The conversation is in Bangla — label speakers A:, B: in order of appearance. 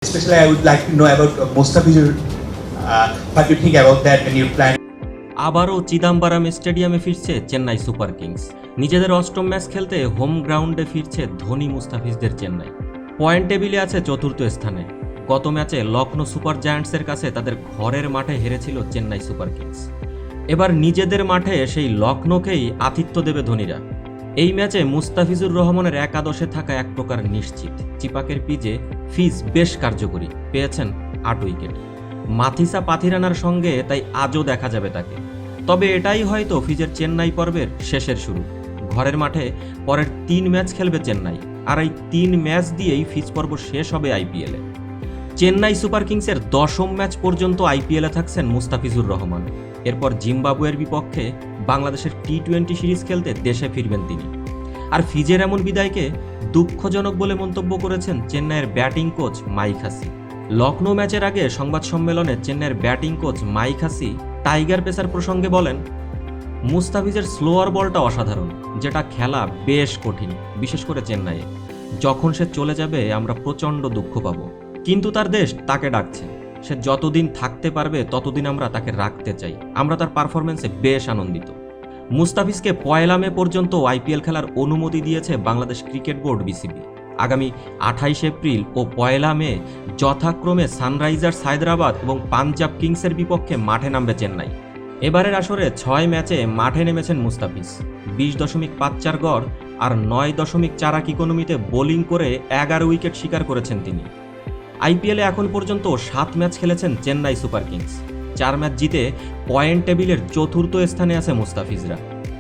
A: Especially, I would like to know about Mustafizur. What do you think about that when you plan?
B: আবারও চিদাম্বারাম স্টেডিয়ামে ফিরছে চেন্নাই সুপার কিংস। নিজেদের অষ্টম ম্যাচ খেলতে হোম গ্রাউন্ডে ফিরছে ধোনি মুস্তাফিজদের চেন্নাই। পয়েন্ট টেবিলে আছে চতুর্থ স্থানে। গত ম্যাচে লখনৌ সুপার জায়ান্টসের কাছে তাদের ঘরের মাঠে হেরেছিল চেন্নাই সুপার কিংস। এবার নিজেদের মাঠে সেই লখনৌকেই আতিথ্য দেবে ধোনিরা। এই ম্যাচে মুস্তাফিজুর রহমানের একাদশে থাকা এক প্রকার নিশ্চিত। চিপাকের পিচে ফিজ বেশ কার্যকরী, পেয়েছেন ৮ উইকেট। মাথিসা পাথিরানার সঙ্গে তাই আজও দেখা যাবে তাকে। তবে এটাই হয়তো ফিজের চেন্নাই পর্বের শেষের শুরু। ঘরের মাঠে পরের ৩ ম্যাচ খেলবে চেন্নাই, আর এই ৩ ম্যাচ দিয়েই ফিজ পর্ব শেষ হবে আইপিএলে। চেন্নাই সুপার কিংসের ১০ম ম্যাচ পর্যন্ত আইপিএলে থাকছেন মুস্তাফিজুর রহমান। এরপর জিম্বাবুয়ের বিপক্ষে বাংলাদেশের টি-20 সিরিজ খেলতে দেশে ফিরবেন তিনি। আর ফিজের এমন বিদায়কে দুঃখজনক বলে মন্তব্য করেছেন চেন্নাইয়ের ব্যাটিং কোচ মাইক হাসি। লখনৌ ম্যাচের আগে সংবাদ সম্মেলনে চেন্নাইয়ের ব্যাটিং কোচ মাইক হাসি টাইগার পেসার প্রসঙ্গে বলেন, মুস্তাফিজের স্লোয়ার বলটা অসাধারণ, যেটা খেলা বেশ কঠিন, বিশেষ করে চেন্নাইয়ে। যখন সে চলে যাবে আমরা প্রচণ্ড দুঃখ পাবো, কিন্তু তার দেশ তাকে ডাকছে। সে যতদিন থাকতে পারবে ততদিন আমরা তাকে রাখতে চাই। আমরা তার পারফরমেন্সে বেশ আনন্দিত। মুস্তাফিজকে ১ মে পর্যন্ত আইপিএল খেলার অনুমতি দিয়েছে বাংলাদেশ ক্রিকেট বোর্ড বিসিবি। আগামী ২৮ এপ্রিল ও ১ মে যথাক্রমে সানরাইজার্স হায়দ্রাবাদ এবং পাঞ্জাব কিংসের বিপক্ষে মাঠে নামবে চেন্নাই। এবারের আসরে ৬ ম্যাচে মাঠে নেমেছেন মুস্তাফিজ। ২০.৫৪ গড় আর ৯.৪ ইকোনমিতে বোলিং করে ১১ উইকেট শিকার করেছেন তিনি। আইপিএলে এখন পর্যন্ত ৭ ম্যাচ খেলেছেন চেন্নাই সুপার কিংস। ৪ ম্যাচ জিতে পয়েন্ট টেবিলের চতুর্থ স্থানে আছে মুস্তাফিজরা।